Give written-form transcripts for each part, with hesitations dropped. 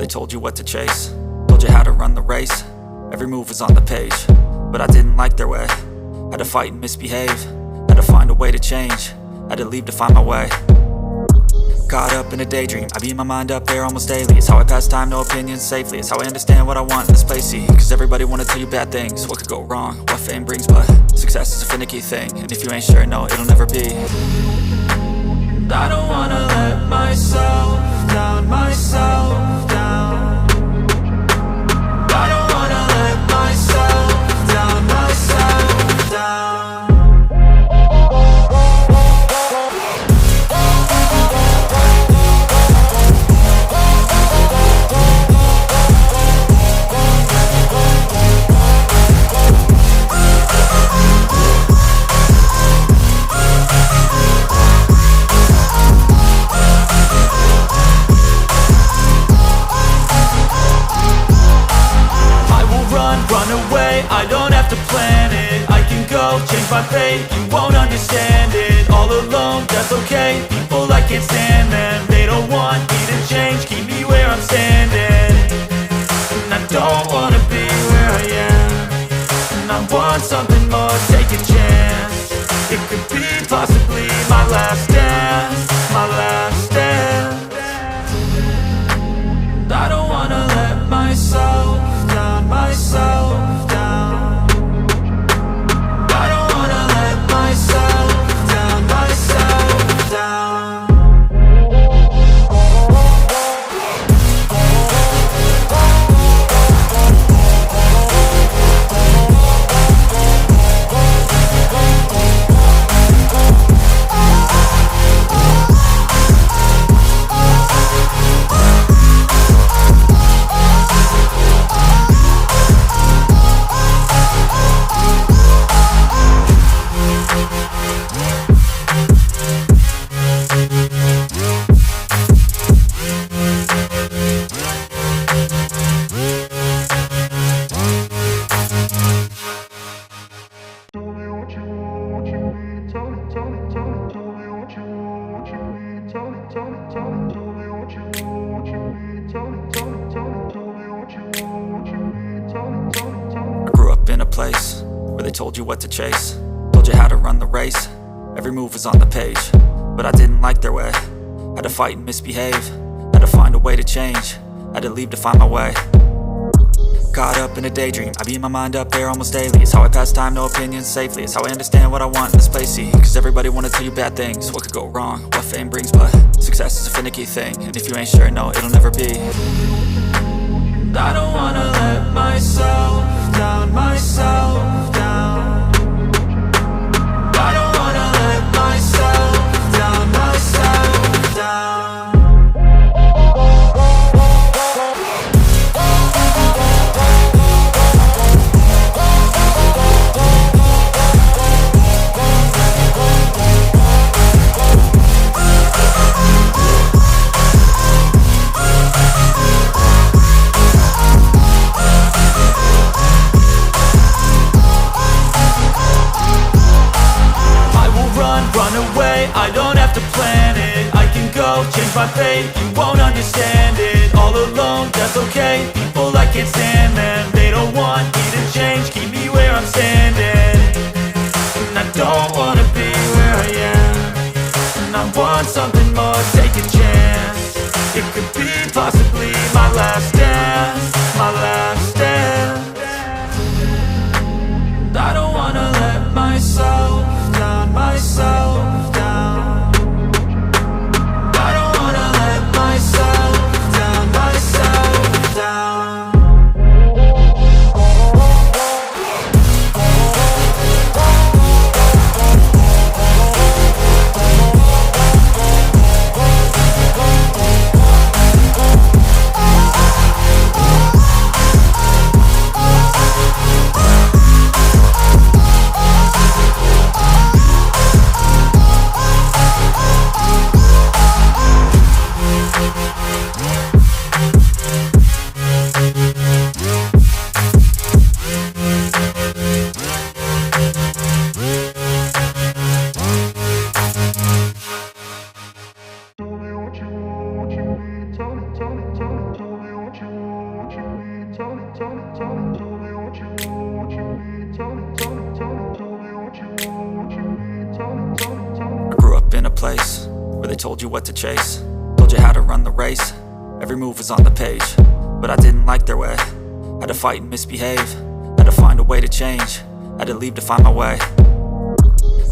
they told you what to chase, told you how to run the race. Every move was on the page, but I didn't like their way. Had to fight and misbehave, had to find a way to change, had to leave to find my way. Caught up in a daydream, I beat my mind up there almost daily. It's how I pass time, no opinions safely. It's how I understand what I want in this place, see. Cause everybody wanna tell you bad things, what could go wrong, what fame brings. But success is a finicky thing, and if you ain't sure, no, it'll never be. I don't wanna let myself down, myself down. I don't wanna let myself down, myself down. I don't have to plan it, I can go change my fate. You won't understand it, all alone, that's okay. People, I can't stand them, they don't want me to change. Keep me where I'm standing, and I don't wanna be where I am. And I want something more, take a chance. It could be possibly my last dance, my last dance. I don't wanna let myself down, myself down. Place where they told you what to chase, told you how to run the race. Every move was on the page, but I didn't like their way. Had to fight and misbehave, had to find a way to change, had to leave to find my way. Caught up in a daydream, I beat my mind up there almost daily. It's how I pass time, no opinions safely. It's how I understand what I want in this place, see. Cause everybody wanna tell you bad things, what could go wrong, what fame brings. But success is a finicky thing, and if you ain't sure, no, it'll never be. I don't wanna let myself down, myself down. I don't wanna let myself down, myself down. I don't have to plan it, I can go change my fate. You won't understand it, all alone, that's okay. People, I can't stand them, they don't want me to change. Keep me where I'm standing, and I don't wanna be where I am. And I want something more, take a chance. It could be possibly my last dance, my last dance. I don't wanna let myself down, myself down. Myself down. place where they told you what to chase, told you how to run the race. Every move was on the page, but I didn't like their way. Had to fight and misbehave, had to find a way to change, had to leave to find my way.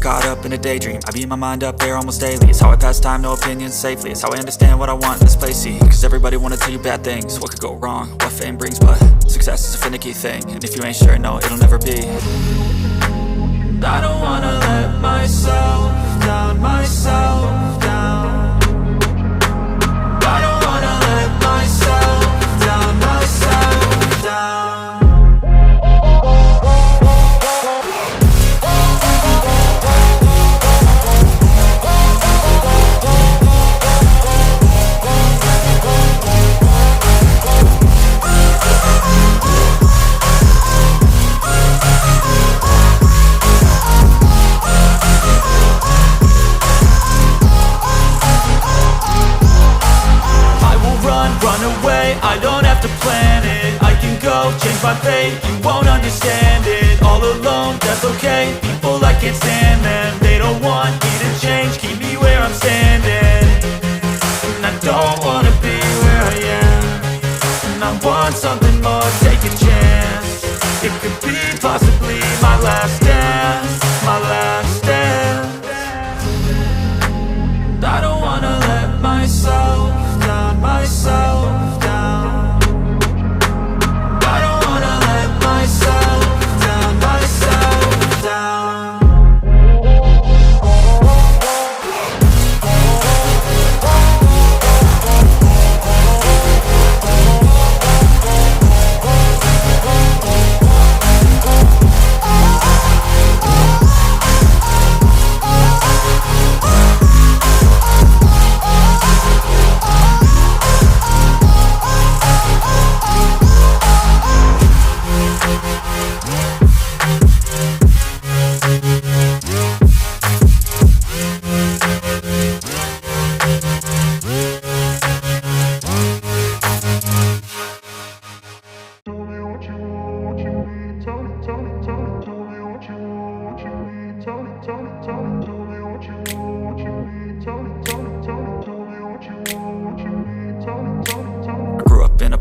Caught up in a daydream, I beat my mind up there almost daily. It's how I pass time, no opinions safely. It's how I understand what I want in this place, see. Cause everybody wanna tell you bad things, what could go wrong, what fame brings. But success is a finicky thing, and if you ain't sure, no, it'll never be. I don't wanna let myself down, myself down. I don't wanna let myself down, myself down. Run away, I don't have to plan it. I can go, change my fate, you won't understand it. All alone, that's okay, people I can't stand them. They don't want me to change, keep me where I'm standing. And I don't wanna be where I am, and I want something more, take a chance. It could be possibly my last dance, my last dance. I don't wanna let myself down, myself down. I don't wanna let myself down, myself down.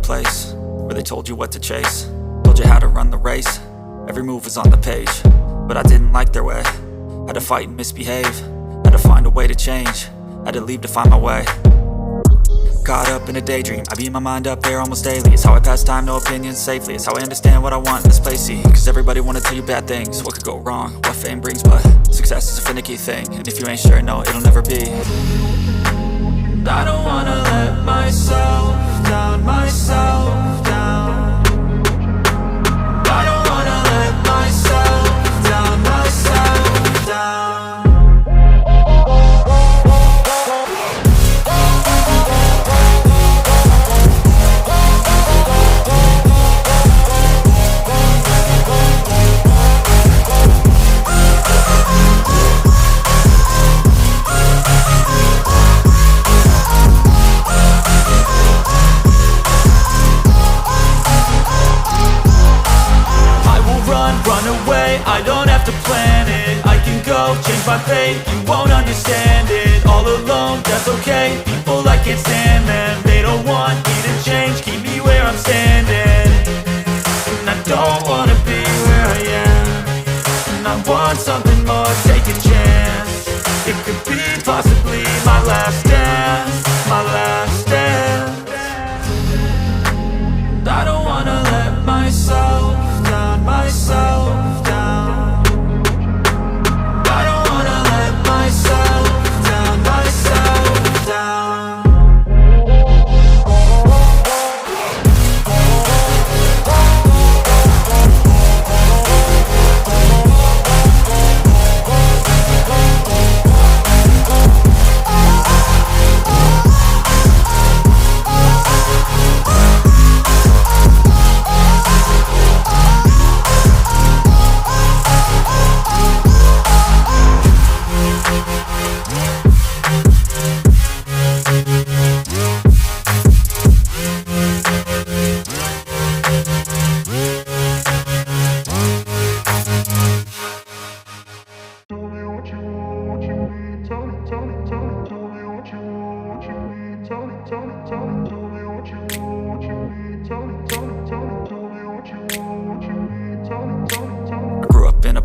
Place where they told you what to chase, told you how to run the race. Every move was on the page, but I didn't like their way. Had to fight and misbehave, had to find a way to change, had to leave to find my way. Caught up in a daydream, I beat my mind up there almost daily. It's how I pass time, no opinions safely. It's how I understand what I want in this place, see. Cause everybody wanna tell you bad things, what could go wrong, what fame brings. But success is a finicky thing, and if you ain't sure, no, it'll never be. I don't wanna let myself down, myself down. I don't wanna let myself down, myself down. Run away, I don't have to plan it. I can go, change my fate, you won't understand it. All alone, that's okay, people I can't stand them. They don't want me to change, keep me where I'm standing. And I don't wanna be where I am, and I want something more, take a chance. It could be possibly my last dance, my last dance. I don't wanna let myself down, myself down. I don't wanna let myself down, myself down.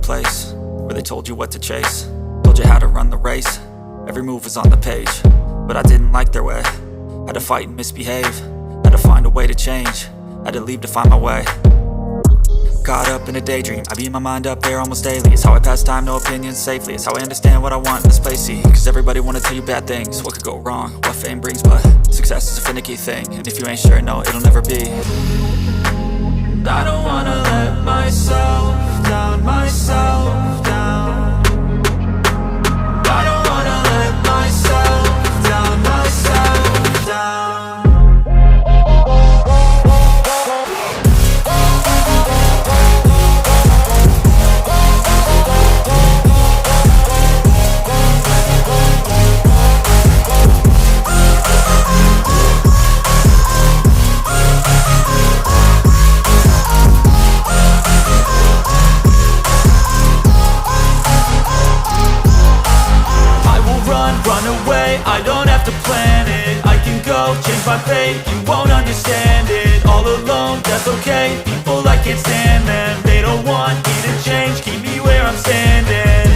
place where they told you what to chase, told you how to run the race. Every move was on the page, but I didn't like their way. Had to fight and misbehave, had to find a way to change, had to leave to find my way. Caught up in a daydream, I beat my mind up there almost daily. It's how I pass time, no opinions safely. It's how I understand what I want in this place, see. Cause everybody wanna tell you bad things, what could go wrong, what fame brings. But success is a finicky thing, and if you ain't sure, no, it'll never be. I don't wanna let myself down, myself down. I don't wanna let myself down, myself down. Run away, I don't have to plan it. I can go, change my fate, you won't understand it. All alone, that's okay, people I can't stand them. They don't want me to change, keep me where I'm standing.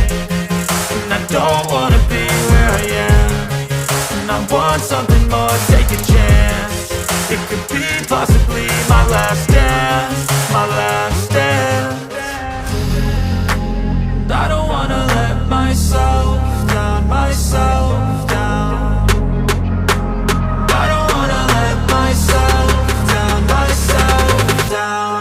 And I don't wanna be where I am, and I want something more, take a chance. It could be possibly my last dance, my last dance. I don't wanna let myself down, myself down. I don't wanna let myself down, myself down.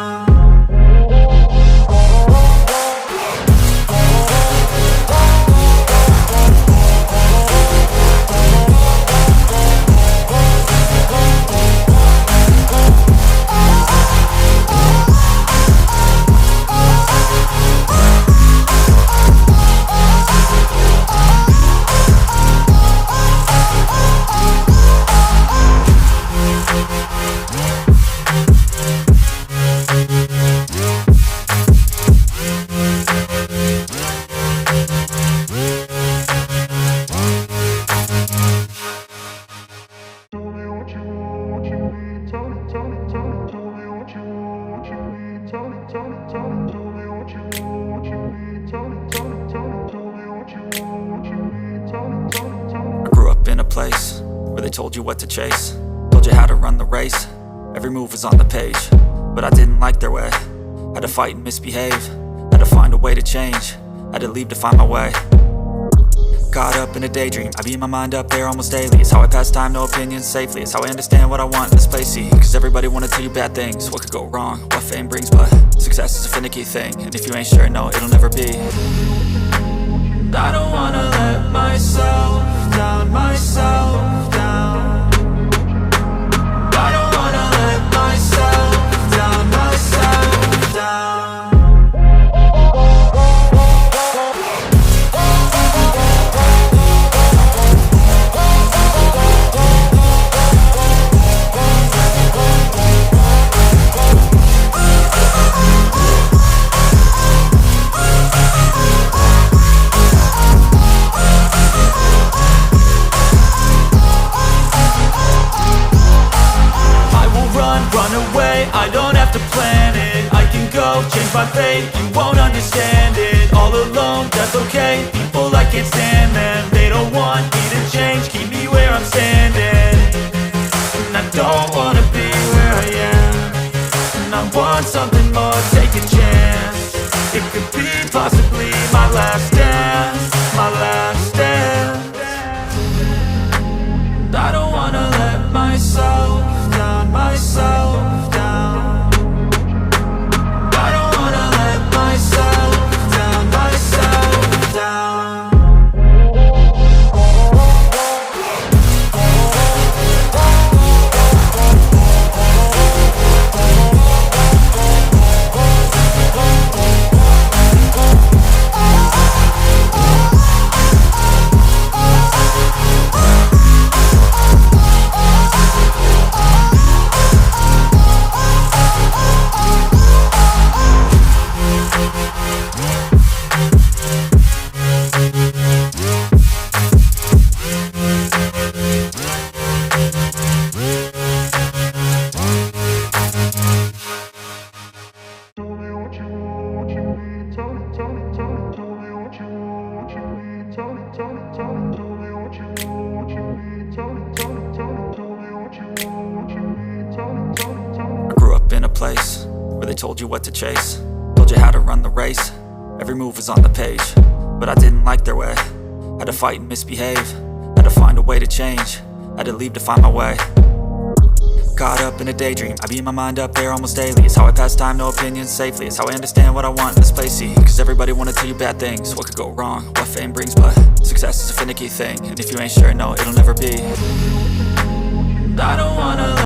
Place where they told you what to chase, told you how to run the race. Every move was on the page, but I didn't like their way. Had to fight and misbehave, had to find a way to change, had to leave to find my way. Caught up in a daydream, I beat my mind up there almost daily. It's how I pass time, no opinions safely. It's how I understand what I want in this place, see. Cause everybody wanna tell you bad things, what could go wrong, what fame brings. But success is a finicky thing, and if you ain't sure, no, it'll never be. I don't wanna let myself down, myself down. I don't wanna let myself down, myself down. I don't have to plan it, I can go, change my fate, you won't understand it. All alone, that's okay, people I can't stand them. They don't want me to change, keep me where I'm standing. And I don't wanna be where I am, and I want something more, take a chance. It could be possibly my last dance, my last dance. I don't wanna let myself down, myself down. I don't wanna let myself down, myself down. place where they told you what to chase, told you how to run the race. Every move was on the page, but I didn't like their way. Had to fight and misbehave, had to find a way to change, had to leave to find my way. Caught up in a daydream, I beat my mind up there almost daily. It's how I pass time, no opinions safely. It's how I understand what I want in this place, see. Cause everybody wanna tell you bad things, what could go wrong, what fame brings. But success is a finicky thing, and if you ain't sure, no, it'll never be. I don't wanna